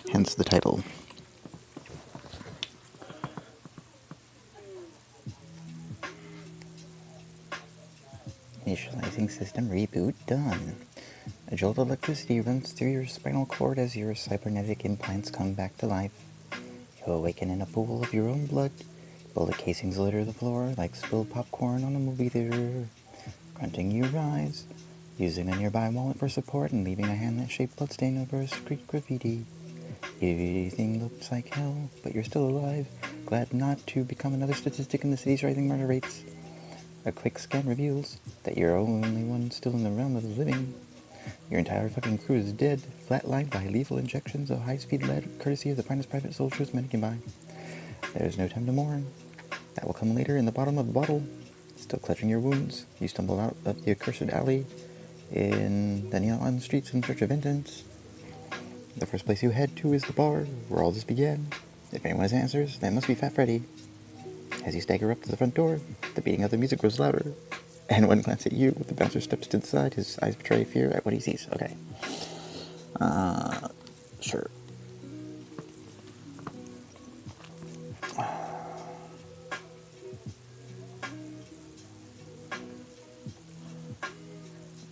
Hence the title. Initializing system reboot done. A jolt of electricity runs through your spinal cord as your cybernetic implants come back to life. You awaken in a pool of your own blood. Bullet casings litter the floor like spilled popcorn on a movie theater. Grunting, you rise, using a nearby wallet for support and leaving a hand-shaped bloodstain over street graffiti. Everything looks like hell, but you're still alive, glad not to become another statistic in the city's rising murder rates. A quick scan reveals that you're the only one still in the realm of the living. Your entire fucking crew is dead, flatlined by lethal injections of high-speed lead, courtesy of the finest private soldiers men can buy. There's no time to mourn. That will come later in the bottom of the bottle. Still clutching your wounds, you stumble out of the accursed alley in the neon streets in search of vengeance. The first place you head to is the bar, where all this began. If anyone has answers, that must be Fat Freddy. As you stagger up to the front door, the beating of the music grows louder. And one glance at you, the bouncer steps to the side, his eyes betray fear at what he sees. Okay. Sure.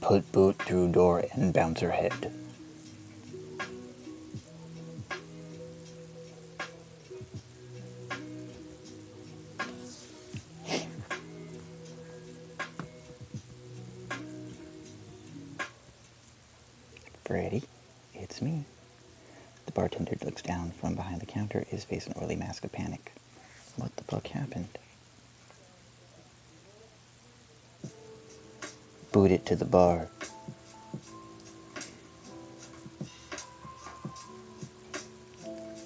Put boot through door and bouncer head. Freddy, it's me. The bartender looks down from behind the counter, his face an oily mask of panic. What the fuck happened? Boot it to the bar.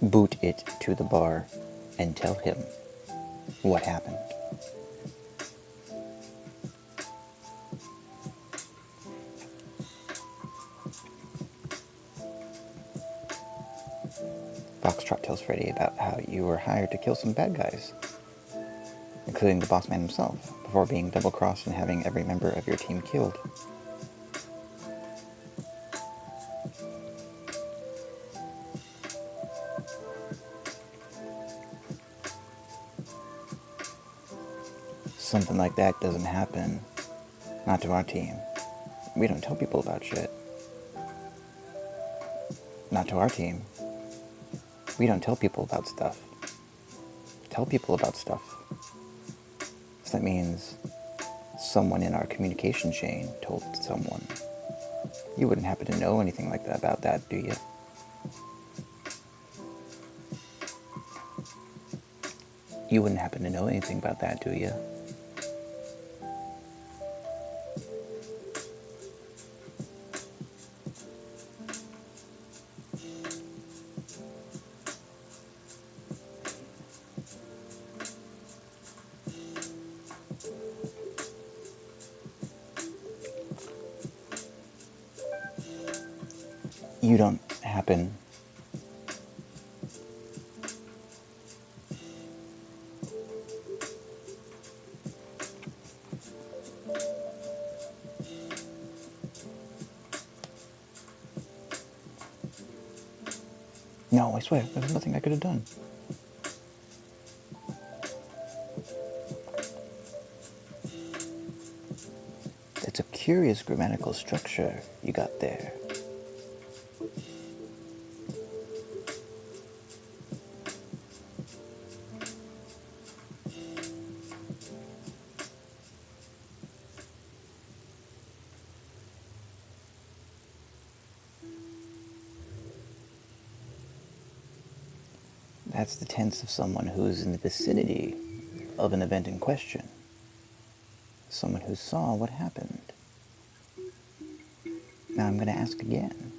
Boot it to the bar and tell him what happened. Foxtrot tells Freddy about how you were hired to kill some bad guys, including the boss man himself, before being double-crossed and having every member of your team killed. Something like that doesn't happen. Not to our team. We don't tell people about shit. Not to our team. We don't tell people about stuff. Tell people about stuff. So that means someone in our communication chain told someone. You wouldn't happen to know anything like that about that, do you? You wouldn't happen to know anything about that, do you? You don't happen. No, I swear, there was nothing I could have done. It's a curious grammatical structure you got there. That's the tense of someone who's in the vicinity of an event in question. Someone who saw what happened. Now I'm going to ask again.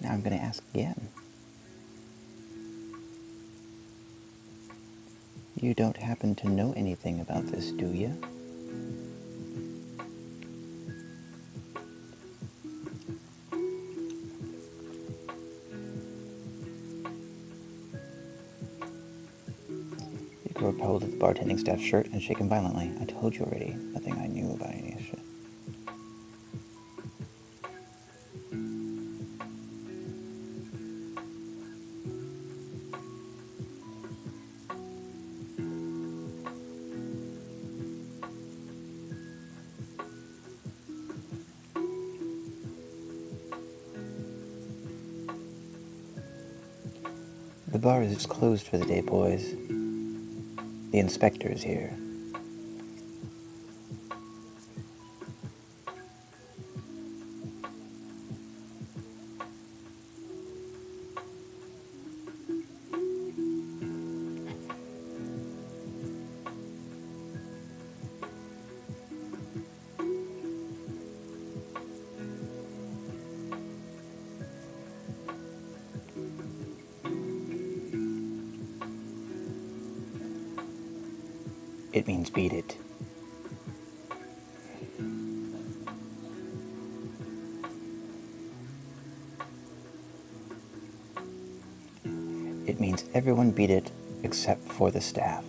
Now I'm going to ask again. You don't happen to know anything about this, do you? You grab hold of the bartending staff's shirt and shake him violently. I told you already, nothing I knew about any of this shit. The bar is closed for the day, boys. The inspector is here. It means beat it. It means everyone beat it except for the staff.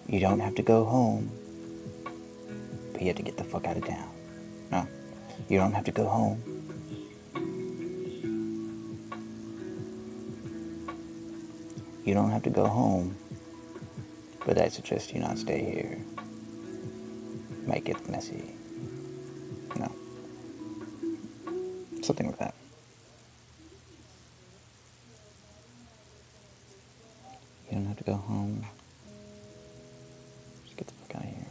You don't have to go home, but you have to get the fuck out of town. No, you don't have to go home. You don't have to go home, but I suggest you not stay here. Might get messy. No. Something like that. You don't have to go home. Just get the fuck out of here.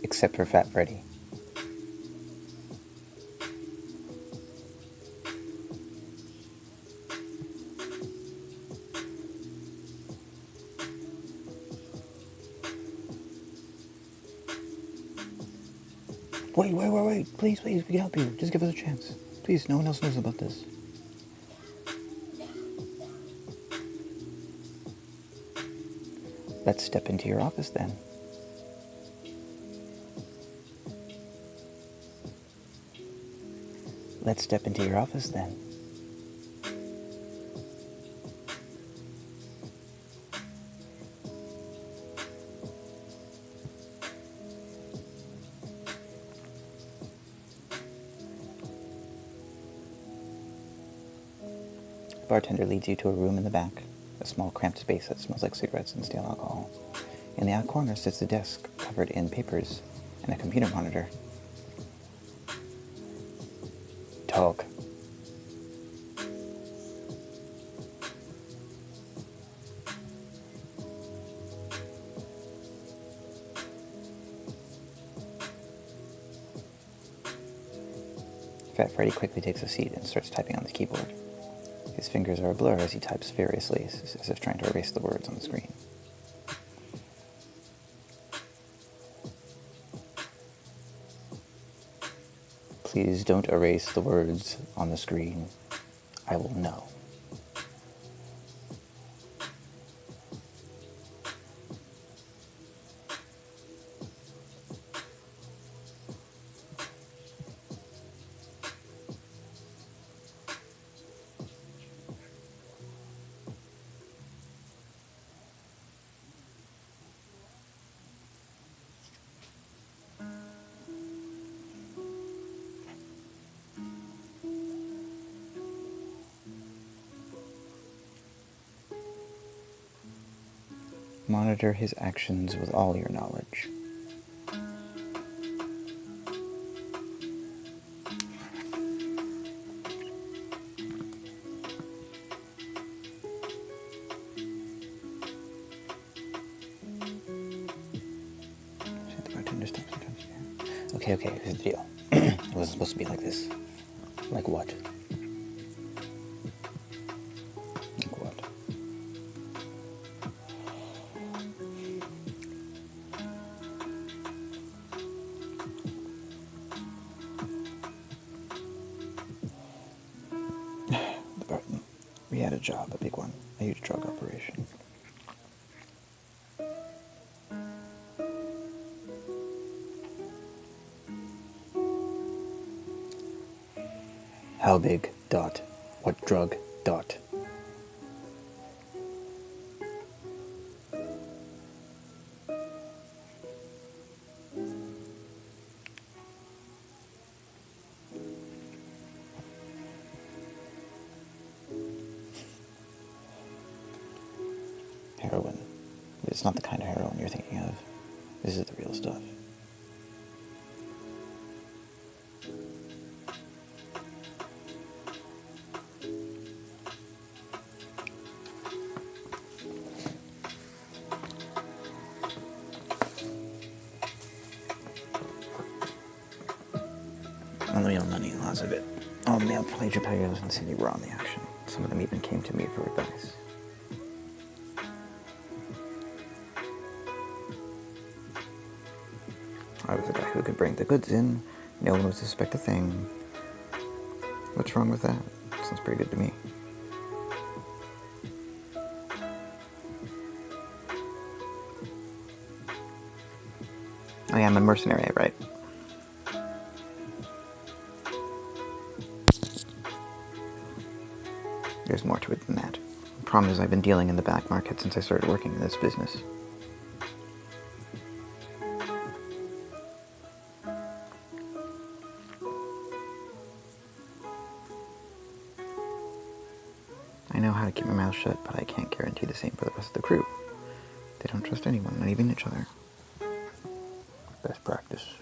Except for Fat Freddy. Wait. Please, we can help you. Just give us a chance. Please, no one else knows about this. Let's step into your office then. Let's step into your office then. The bartender leads you to a room in the back, a small cramped space that smells like cigarettes and stale alcohol. In the odd corner sits a desk covered in papers and a computer monitor. Talk. Fat Freddy quickly takes a seat and starts typing on the keyboard. His fingers are a blur as he types furiously, as if trying to erase the words on the screen. Please don't erase the words on the screen. I will know. Monitor his actions with all your knowledge. The bartender stops sometimes. Okay, here's the deal. It wasn't supposed to be like this. Like what? Like what? We had a job, a big one, a huge drug operation. How big? Dot. What drug? Dot. Heroin. It's not the kind of heroin you're thinking of. This is the real stuff. On the real money, lots of it. All male major players in the city were on the action. Some of them even came to me for advice. I was the guy who could bring the goods in. No one would suspect a thing. What's wrong with that? Sounds pretty good to me. I am a mercenary, right? There's more to it than that. The problem is I've been dealing in the back market since I started working in this business. I know how to keep my mouth shut, but I can't guarantee the same for the rest of the crew. They don't trust anyone, not even each other. Best practice.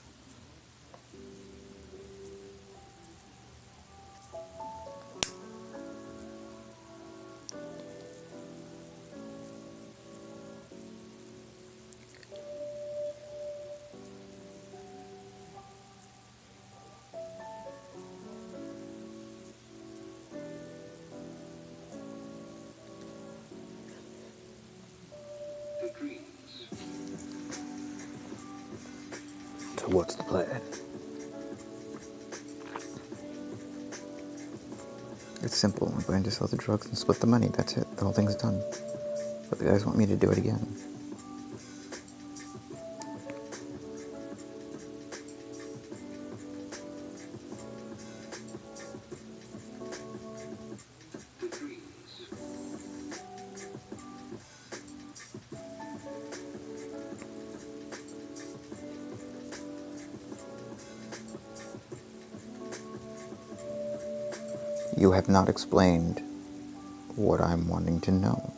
So what's the plan? It's simple. I'm going to sell the drugs and split the money. That's it. The whole thing's done. But the guys want me to do it again. You have not explained what I'm wanting to know.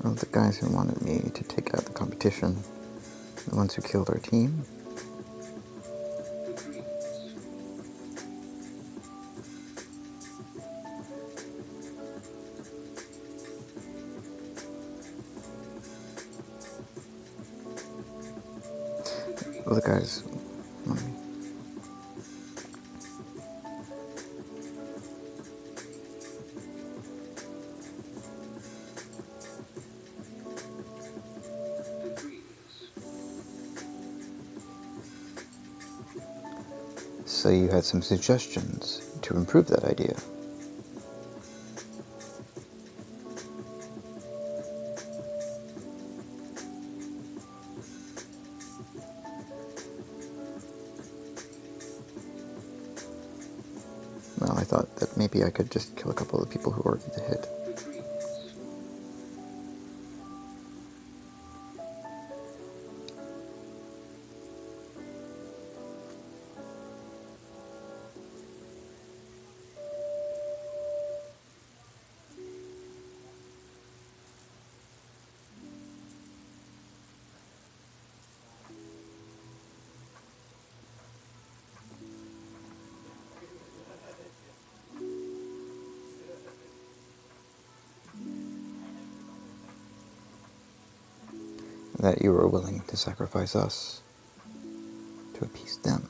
Well, the guys who wanted me to take out the competition, the ones who killed our team. Well, the guys want me. So you had some suggestions to improve that idea. Well, I thought that maybe I could just kill a couple of the people who ordered the hit. That you were willing to sacrifice us to appease them.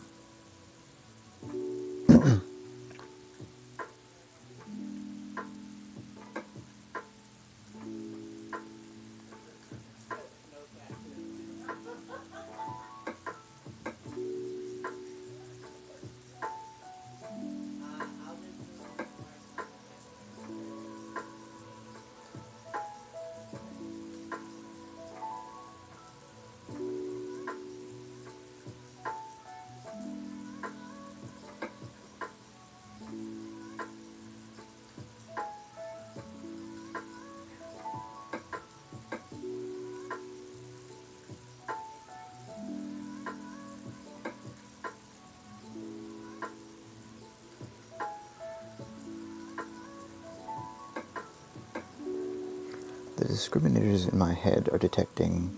the discriminators in my head are detecting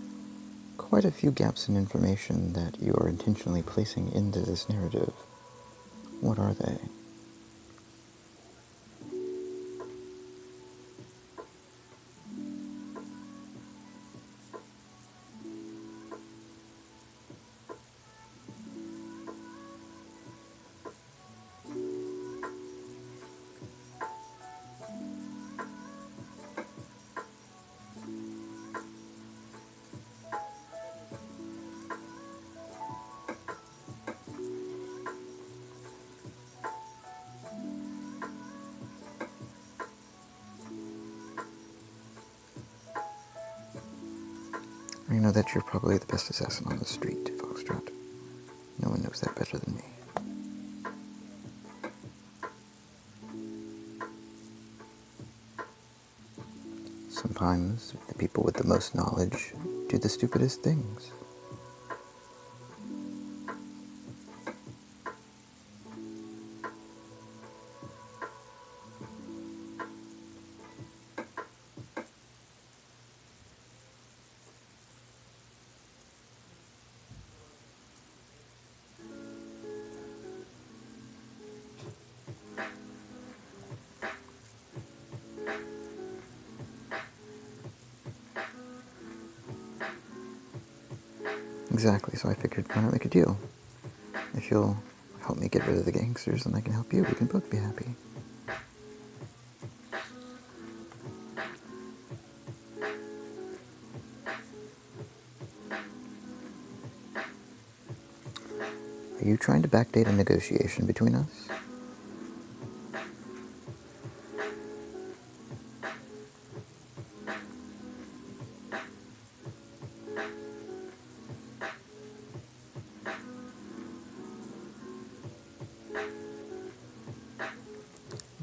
quite a few gaps in information that you are intentionally placing into this narrative. What are they? I know that you're probably the best assassin on the street, Foxtrot. No one knows that better than me. Sometimes the people with the most knowledge do the stupidest things. Exactly, so I figured, why not make a deal? If you'll help me get rid of the gangsters, and I can help you, we can both be happy. Are you trying to backdate a negotiation between us?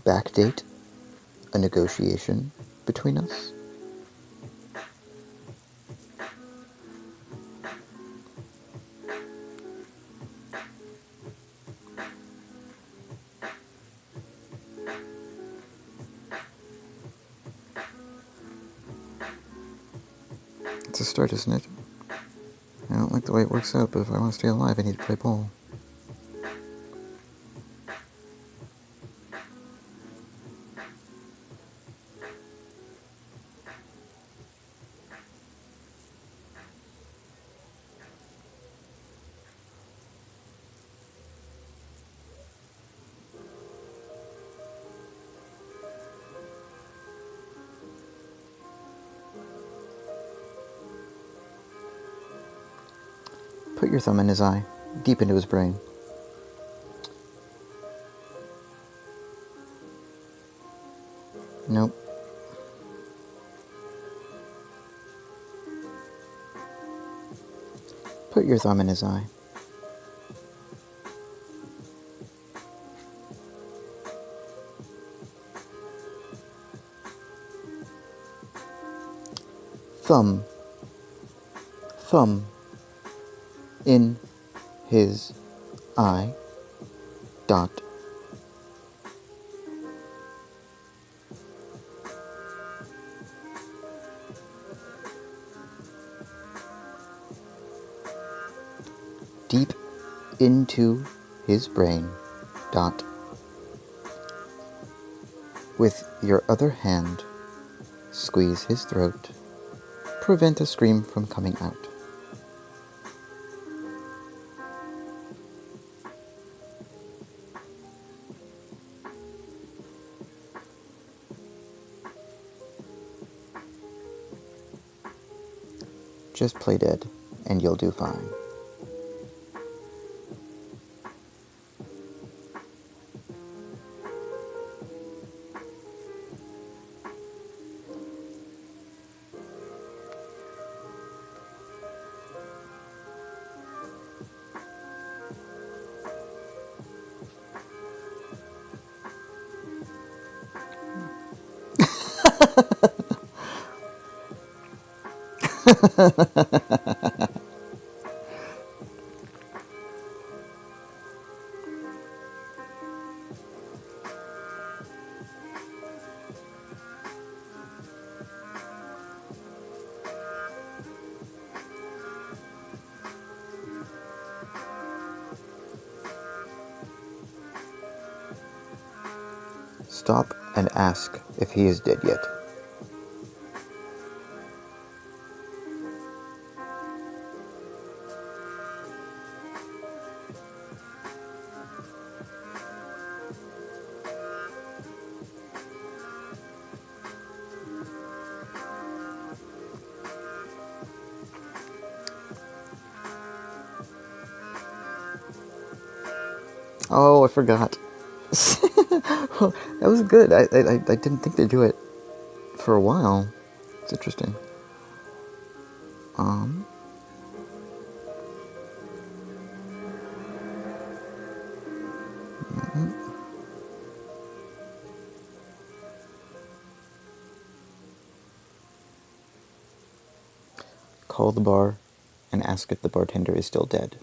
Backdate a negotiation between us? It's a start, isn't it? I don't like the way it works out, but if I want to stay alive, I need to play ball. Put your thumb in his eye, deep into his brain. Nope. Put your thumb in his eye. Thumb. Thumb. In his eye. Dot. Deep into his brain. Dot. With your other hand, squeeze his throat. Prevent a scream from coming out. Just play dead, and you'll do fine. Stop and ask if he is dead yet. Oh, I forgot. Well, that was good. I didn't think they'd do it for a while. It's interesting. Call the bar and ask if the bartender is still dead.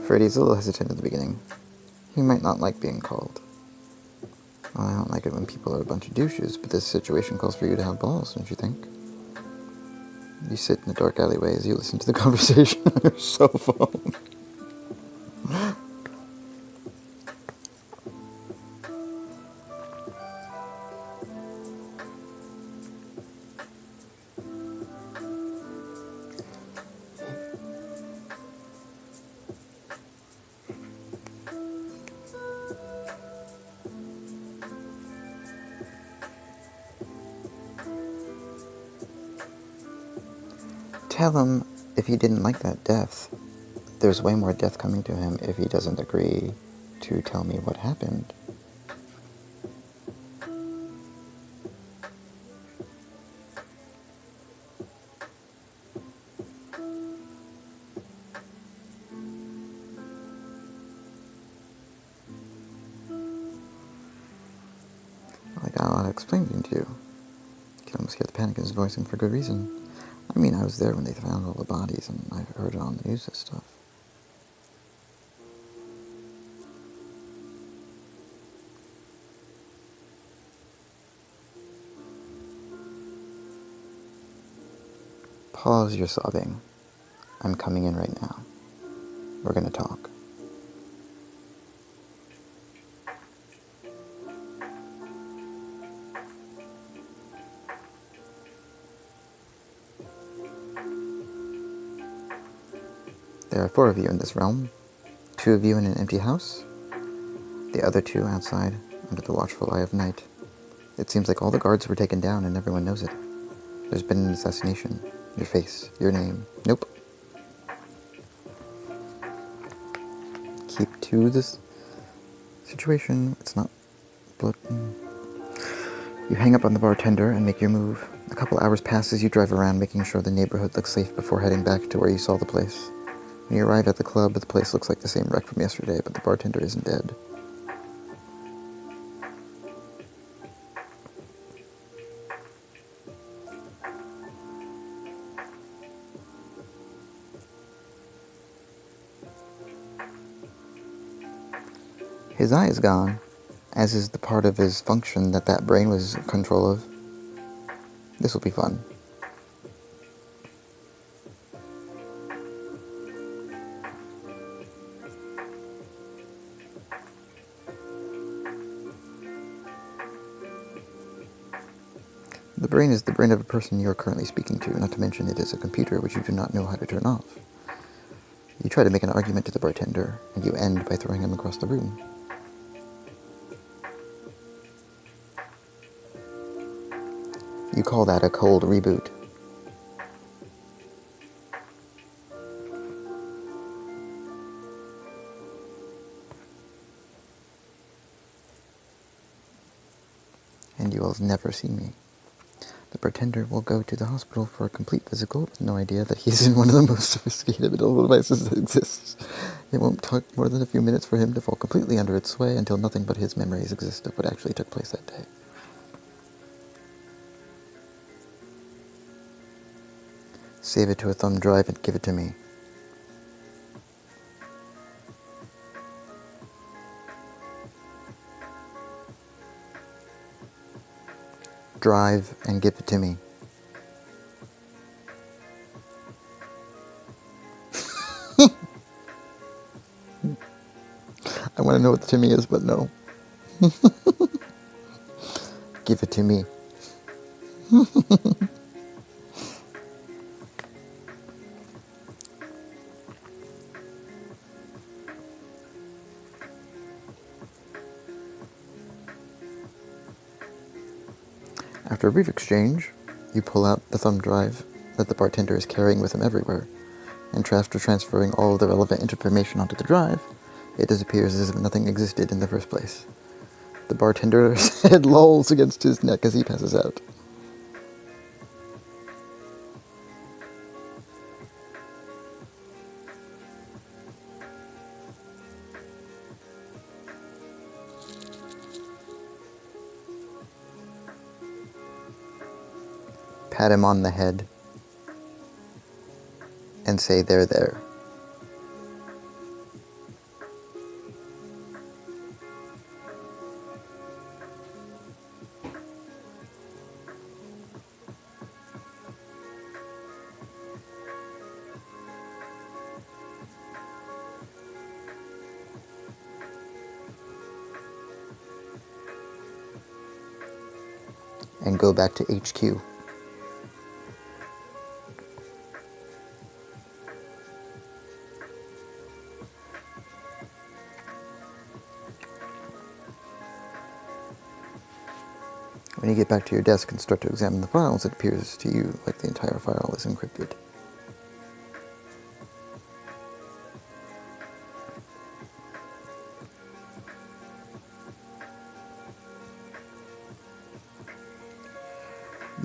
Freddy's a little hesitant at the beginning. He might not like being called. Well, I don't like it when people are a bunch of douches, but this situation calls for you to have balls, don't you think? You sit in the dark alleyway as you listen to the conversation on your cell phone. Tell him if he didn't like that death, there's way more death coming to him if he doesn't agree to tell me what happened. I got a lot of explaining to do. You can almost get the panic in his voice, and for good reason. I mean, I was there when they found all the bodies, and I heard it on the news and stuff. Pause your sobbing. I'm coming in right now. We're gonna talk. There are 4 of you in this realm. 2 of you in an empty house. The other 2 outside, under the watchful eye of night. It seems like all the guards were taken down and everyone knows it. There's been an assassination. Your face, your name. Nope. Keep to this situation. It's not blood. You hang up on the bartender and make your move. A couple hours pass as you drive around, making sure the neighborhood looks safe before heading back to where you saw the place. When you arrive at the club, the place looks like the same wreck from yesterday, but the bartender isn't dead. His eye is gone, as is the part of his function that brain was in control of. This will be fun. The brain is the brain of a person you are currently speaking to, not to mention it is a computer which you do not know how to turn off. You try to make an argument to the bartender, and you end by throwing him across the room. You call that a cold reboot. And you will never see me. The bartender will go to the hospital for a complete physical with no idea that he's in one of the most sophisticated medical devices that exists. It won't take more than a few minutes for him to fall completely under its sway until nothing but his memories exist of what actually took place that day. Save it to a thumb drive and give it to me. drive and give it to me. I want to know what the Timmy is, but no. Give it to me. After a brief exchange, you pull out the thumb drive that the bartender is carrying with him everywhere, and after transferring all of the relevant information onto the drive, it disappears as if nothing existed in the first place. The bartender's head lolls against his neck as he passes out. Pat him on the head and say they're there. And go back to HQ. When you get back to your desk and start to examine the files, it appears to you like the entire file is encrypted.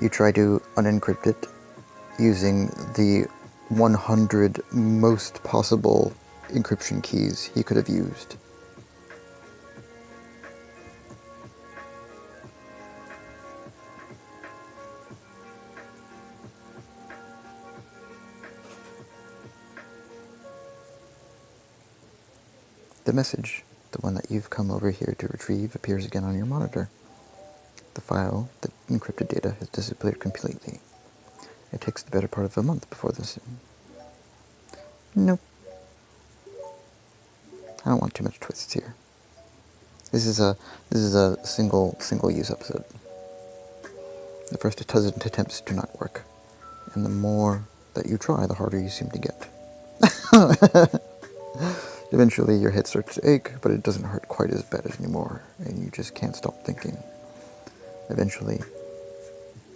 You try to unencrypt it using the 100 most possible encryption keys he could have used. The message, the one that you've come over here to retrieve, appears again on your monitor. The file, the encrypted data, has disappeared completely. It takes the better part of a month before this. Nope. I don't want too much twists here. This is a single use episode. The first dozen attempts do not work, and the more that you try, the harder you seem to get. Eventually, your head starts to ache, but it doesn't hurt quite as bad anymore, and you just can't stop thinking. Eventually,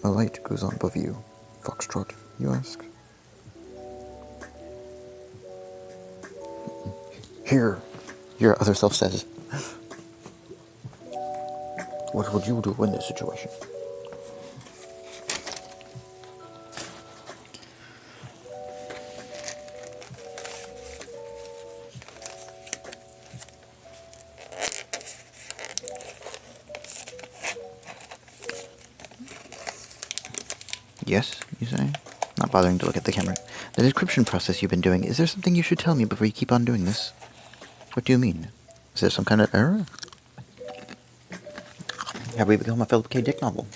a light goes on above you. Foxtrot, you ask? Here, your other self says. What would you do in this situation? Yes, you say? Not bothering to look at the camera. The decryption process you've been doing, is there something you should tell me before you keep on doing this? What do you mean? Is there some kind of error? Have we become a Philip K. Dick novel?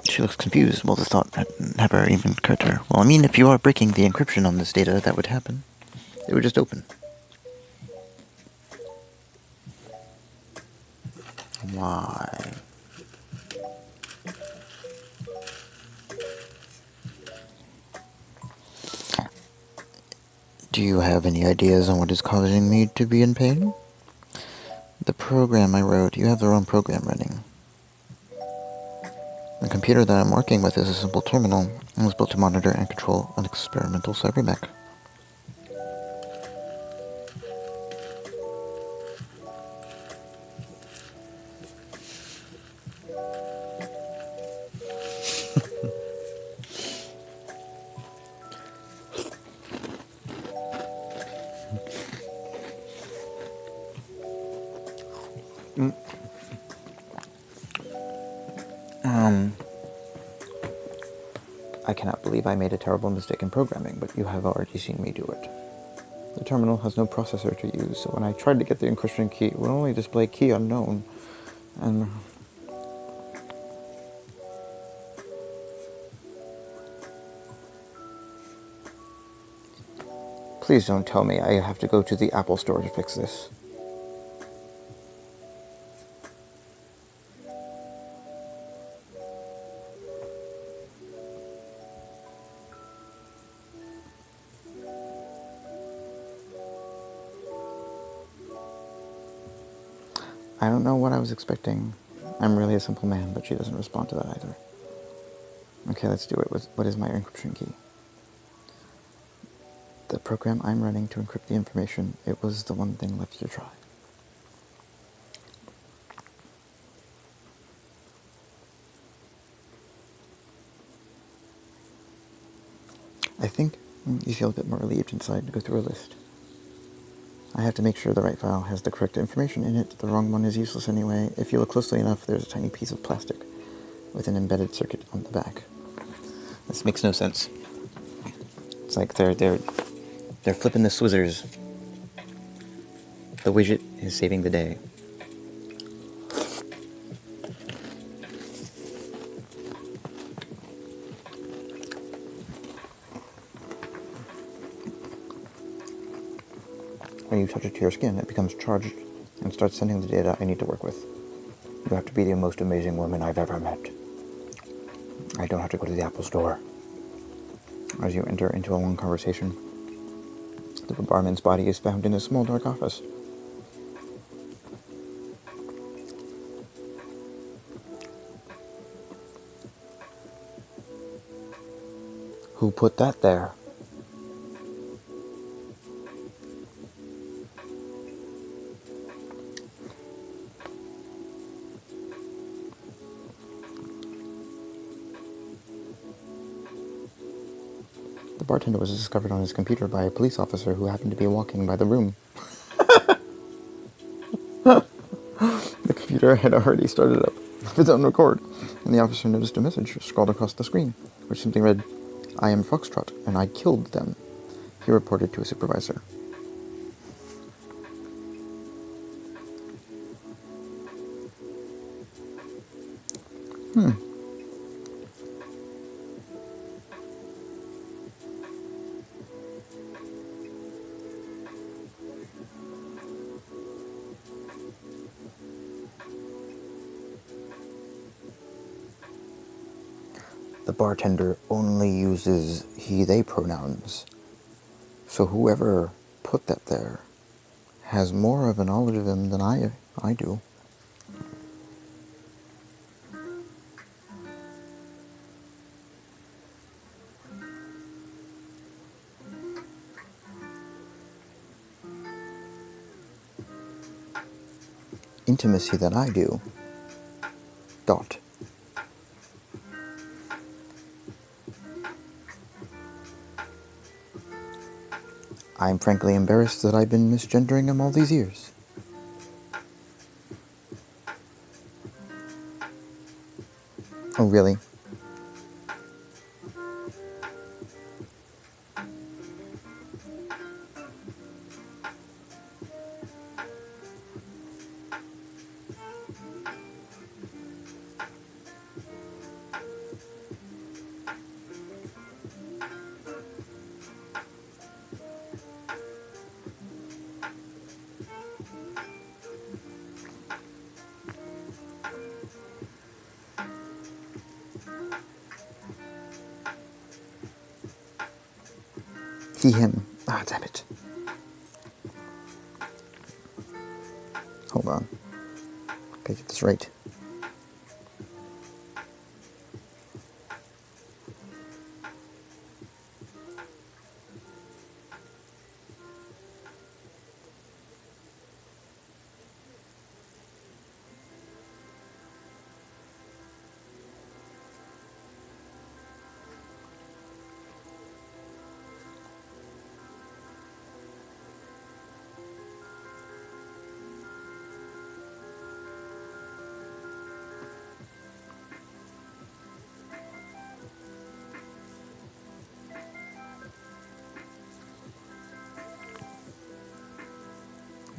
She looks confused. Well, the thought had never even occurred to her. Well, I mean, if you are breaking the encryption on this data, that would happen. It would just open. Why? Do you have any ideas on what is causing me to be in pain? The program I wrote, you have the wrong program running. The computer that I'm working with is a simple terminal and was built to monitor and control an experimental cybermech. I I cannot believe I made a terrible mistake in programming, but you have already seen me do it. The terminal has no processor to use, so when I tried to get the encryption key, it would only display key unknown, and... Please don't tell me I have to go to the Apple Store to fix this. I don't know what I was expecting. I'm really a simple man, but she doesn't respond to that either. Okay, let's do it. What is my encryption key? The program I'm running to encrypt the information, it was the one thing left to try. I think you feel a bit more relieved inside to go through a list. I have to make sure the right file has the correct information in it. The wrong one is useless anyway. If you look closely enough, there's a tiny piece of plastic with an embedded circuit on the back. This makes no sense. It's like they're flipping the Swizzers. The widget is saving the day. When you touch it to your skin, it becomes charged and starts sending the data I need to work with. You have to be the most amazing woman I've ever met. I don't have to go to the Apple Store. As you enter into a long conversation, the barman's body is found in a small dark office. Who put that there? The bartender was discovered on his computer by a police officer who happened to be walking by the room. The computer had already started up of its own record, and the officer noticed a message scrawled across the screen, which simply read, "I am Foxtrot, and I killed them." He reported to a supervisor. The bartender only uses he/they pronouns, so whoever put that there has more of a knowledge of him than I do. Intimacy than I do. Dot. I'm frankly embarrassed that I've been misgendering him all these years. Oh, really? He, him. Ah, damn it. Hold on. Gotta get this right.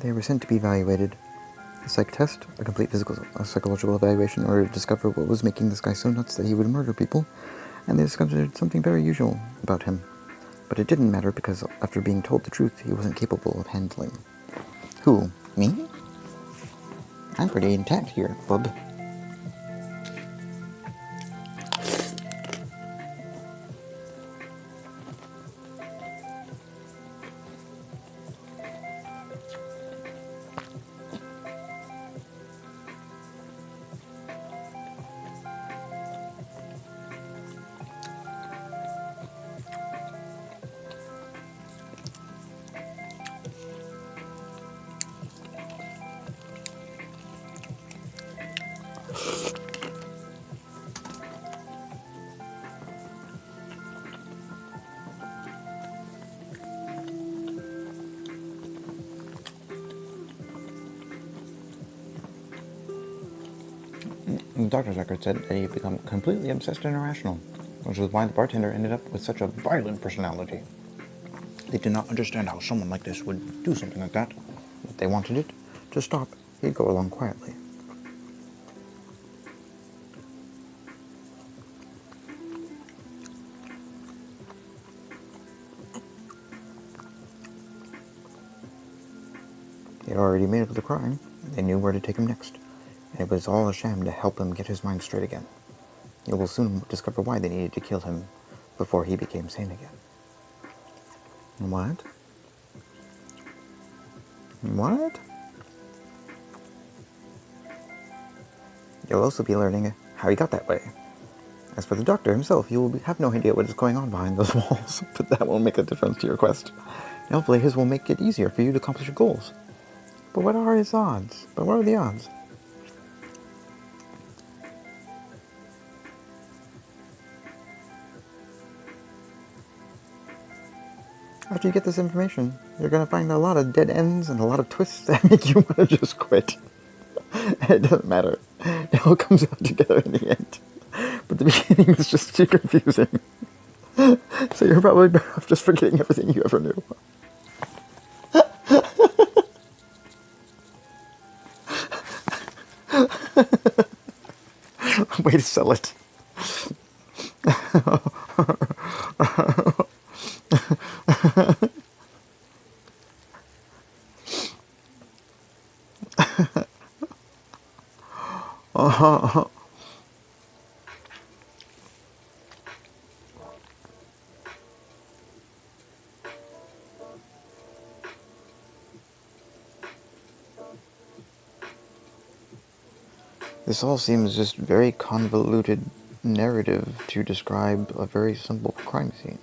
They were sent to be evaluated. A psych test, a complete psychological evaluation in order to discover what was making this guy so nuts that he would murder people, and they discovered something very usual about him. But it didn't matter because after being told the truth, he wasn't capable of handling. Who? Me? I'm pretty intact here, bub. The doctor's record said that he had become completely obsessed and irrational, which was why the bartender ended up with such a violent personality. They did not understand how someone like this would do something like that. If they wanted it to stop, he'd go along quietly. He had already made up the crime, and they knew where to take him next. And it was all a sham to help him get his mind straight again. You will soon discover why they needed to kill him before he became sane again. What? What? You'll also be learning how he got that way. As for the doctor himself, you will have no idea what is going on behind those walls, but that won't make a difference to your quest. And hopefully his will make it easier for you to accomplish your goals. But what are his odds? But what are the odds? After you get this information, you're going to find a lot of dead ends and a lot of twists that make you want to just quit. It doesn't matter. It all comes out together in the end. But the beginning is just too confusing. So you're probably better off just forgetting everything you ever knew. Way to sell it. This all seems just very convoluted narrative to describe a very simple crime scene.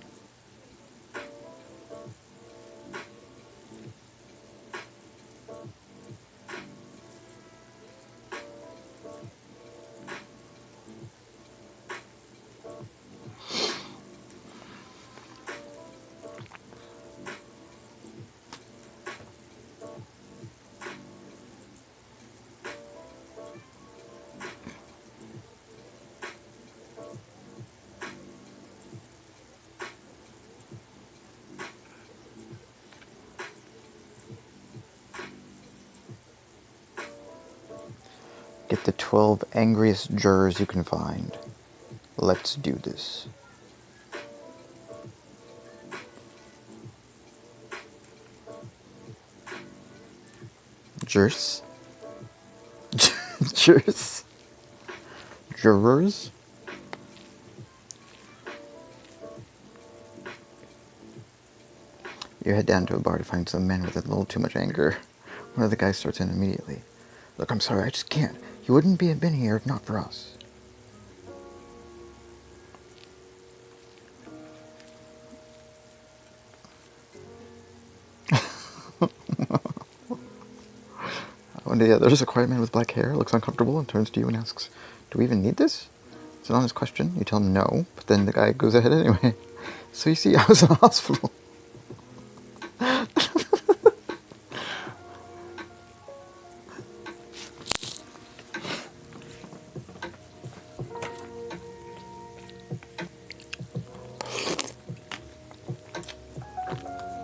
Get the 12 angriest jurors you can find. Let's do this. Jurors? Jurors? Jurors? You head down to a bar to find some man with a little too much anger. One of the guys starts in immediately. Look, I'm sorry, I just can't. You wouldn't have been here if not for us. One day, there's a quiet man with black hair, looks uncomfortable, and turns to you and asks, "Do we even need this?" It's an honest question. You tell him no, but then the guy goes ahead anyway. So you see, I was in a hospital.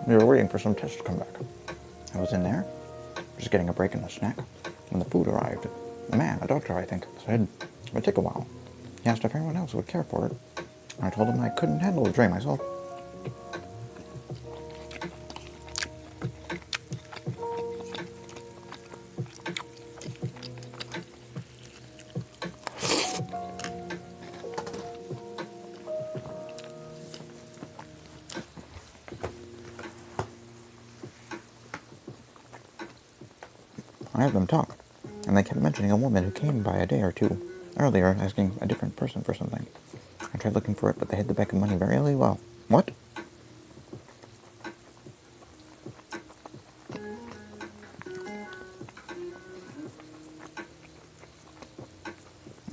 We were waiting for some tests to come back. I was in there, just getting a break in the snack when the food arrived. The man, a doctor I think, said it would take a while. He asked if anyone else would care for it. I told him I couldn't handle the tray myself. I had them talk, and they kept mentioning a woman who came by a day or two earlier asking a different person for something. I tried looking for it, but they hid the bag of money very well. What?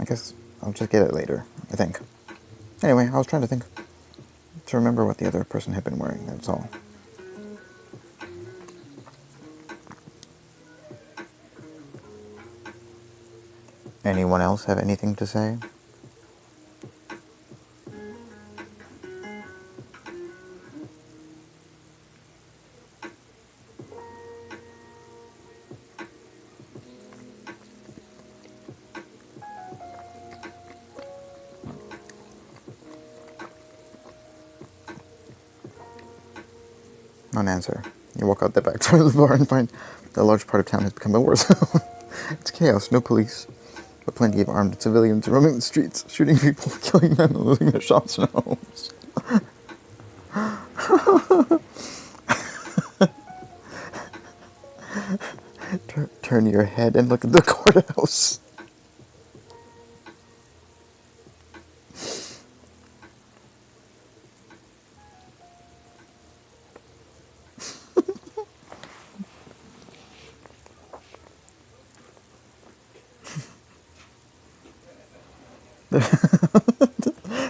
I guess I'll just get it later, I think. Anyway, I was trying to remember what the other person had been wearing, that's all. Anyone else have anything to say? None answer. You walk out the back door of the bar and find that a large part of town has become a war zone. It's chaos, no police, but plenty of armed civilians roaming the streets, shooting people, killing men, and losing their shops and homes. Turn your head and look at the courthouse.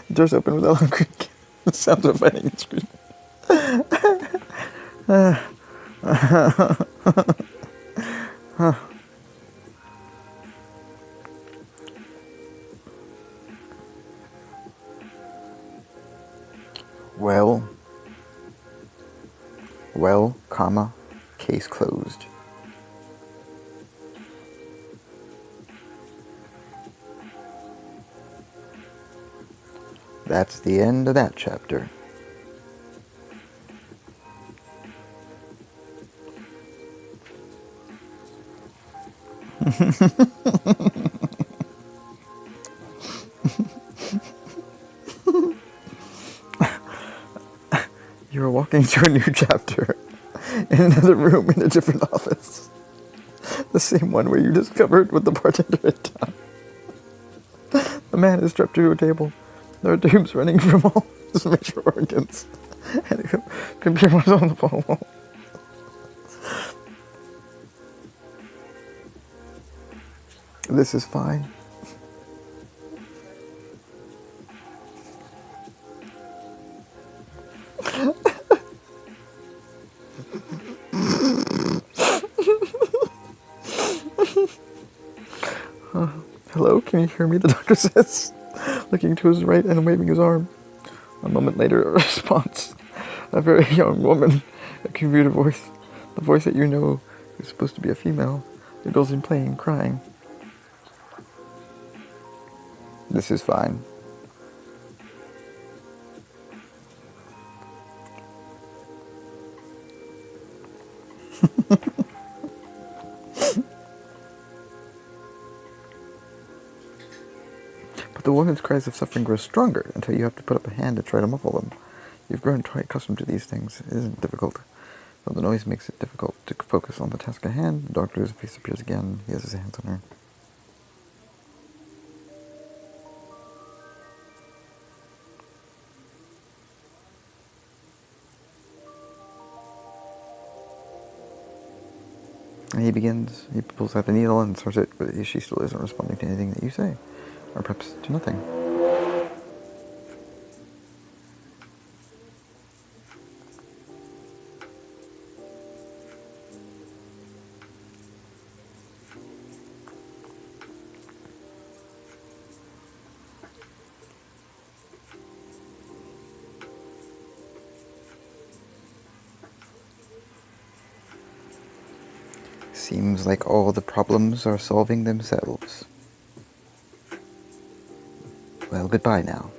The doors open with a loud creak. The sounds of fighting and screaming. Well, comma, case closed. That's the end of that chapter. You are walking to a new chapter in another room in a different office. The same one where you discovered what the bartender had done. The man is strapped to a table. There are tubes running from all his major organs. And a computer was on the wall. This is fine. Hello, can you hear me? The doctor says, looking to his right and waving his arm. A moment later, a response. A very young woman, a computer voice. The voice that you know is supposed to be a female. The girl's in pain, crying. This is fine. But the woman's cries of suffering grow stronger until you have to put up a hand to try to muffle them. You've grown quite accustomed to these things. It isn't difficult. Though the noise makes it difficult to focus on the task at hand, the doctor's face appears again. He has his hands on her. And he pulls out the needle and starts it, but she still isn't responding to anything that you say. Or perhaps to nothing. Seems like all the problems are solving themselves. Well, goodbye now.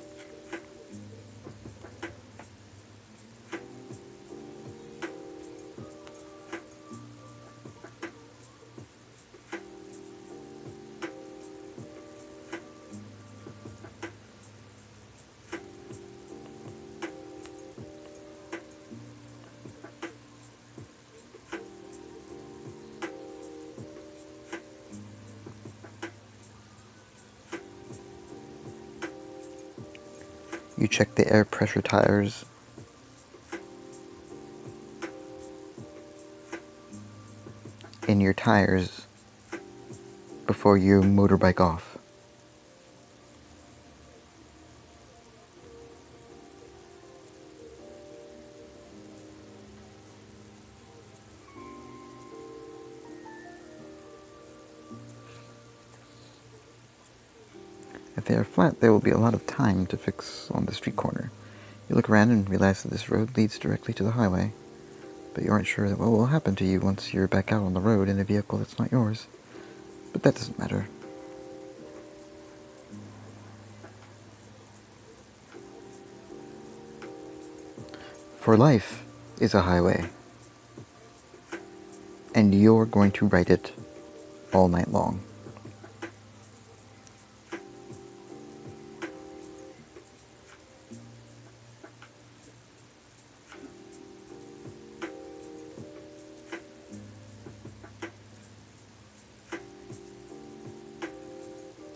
You check the air pressure tires. In your tires before you motorbike off. If they are flat, there will be a lot of time to fix on the street corner. You look around and realize that this road leads directly to the highway, but you aren't sure that what will happen to you once you're back out on the road in a vehicle that's not yours. But that doesn't matter. For life is a highway, and you're going to ride it all night long.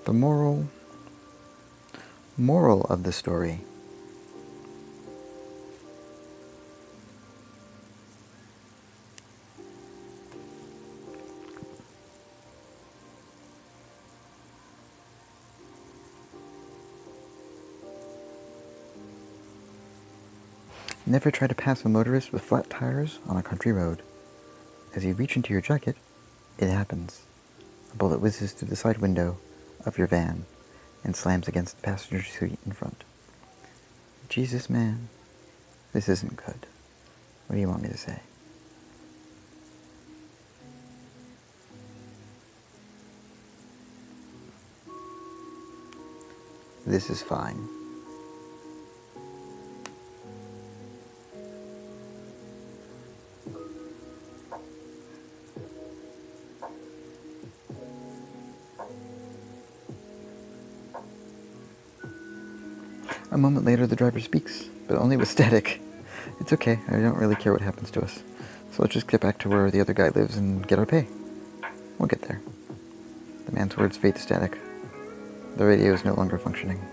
The moral of the story. Never try to pass a motorist with flat tires on a country road. As you reach into your jacket, it happens. A bullet whizzes through the side window of your van and slams against the passenger seat in front. Jesus, man, this isn't good. What do you want me to say? This is fine. A moment later, the driver speaks, but only with static. It's okay, I don't really care what happens to us. So let's just get back to where the other guy lives and get our pay. We'll get there. The man's words fade to static. The radio is no longer functioning.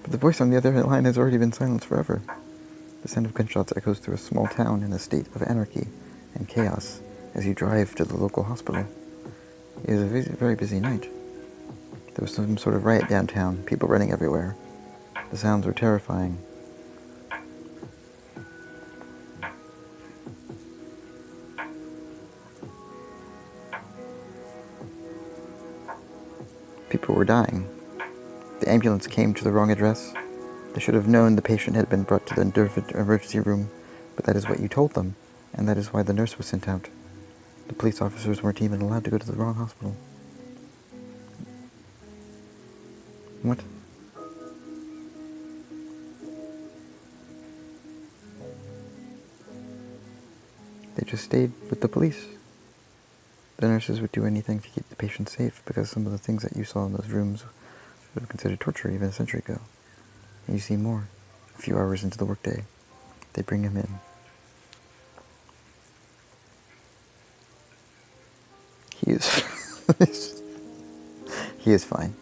But the voice on the other line has already been silenced forever. The sound of gunshots echoes through a small town in a state of anarchy and chaos as you drive to the local hospital. It is a very busy night. There was some sort of riot downtown, people running everywhere. The sounds were terrifying. People were dying. The ambulance came to the wrong address. They should have known the patient had been brought to the emergency room, but that is what you told them, and that is why the nurse was sent out. The police officers weren't even allowed to go to the wrong hospital. What? They just stayed with the police. The nurses would do anything to keep the patient safe because some of the things that you saw in those rooms would have considered torture even a century ago. And you see more. A few hours into the workday, they bring him in. He is... he is fine.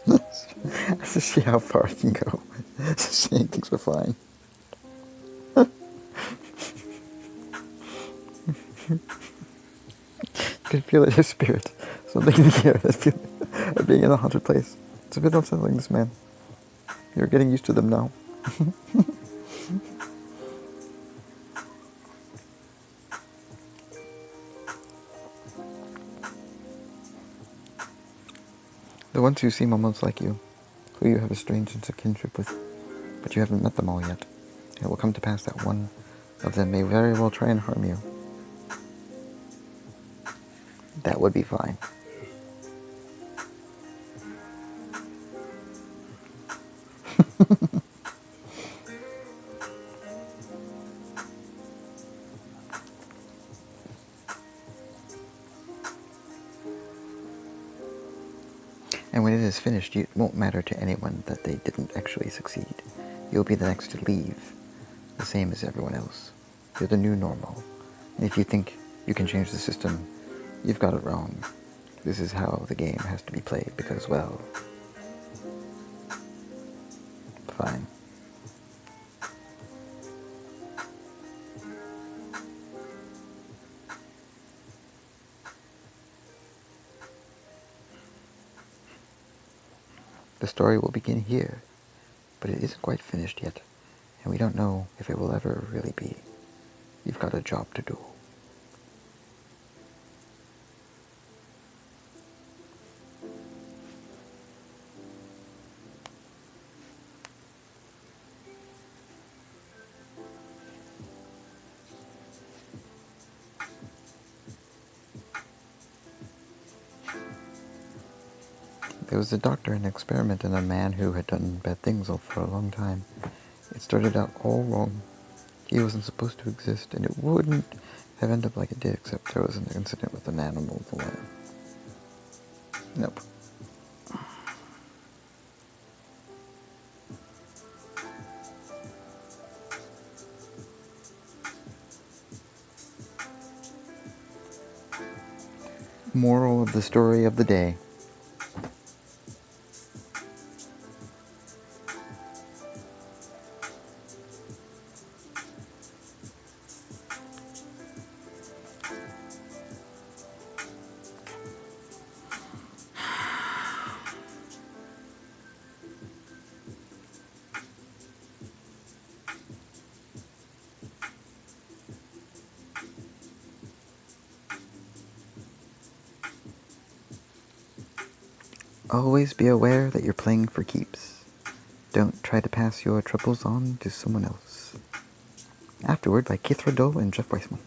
Let's just see how far I can go. Saying things are fine. You can feel it in his spirit. Something in the air, that feeling of being in a haunted place. It's a bit unsettling, this man. You're getting used to them now. The ones who seem almost like you, who you have a strange sense of kinship with, but you haven't met them all yet. It will come to pass that one of them may very well try and harm you. That would be fine. And when it is finished, it won't matter to anyone that they didn't actually succeed. You'll be the next to leave, the same as everyone else. You're the new normal. And if you think you can change the system, you've got it wrong. This is how the game has to be played because, well, fine. The story will begin here, but it isn't quite finished yet, and we don't know if it will ever really be. You've got a job to do. There was a doctor and an experiment in a man who had done bad things for a long time. It started out all wrong. He wasn't supposed to exist, and it wouldn't have ended up like it did, except there was an incident with an animal in the lab. Nope. Moral of the story of the day. Always be aware that you're playing for keeps. Don't try to pass your troubles on to someone else. Afterward by Keith Riddle and Jeff Weissman.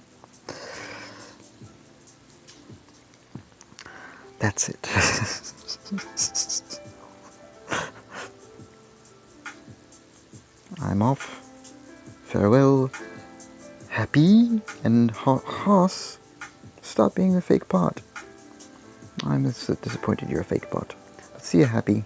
That's it. I'm off. Farewell. Happy and Haas. Stop being a fake bot. I'm so disappointed you're a fake bot. See you, Happy.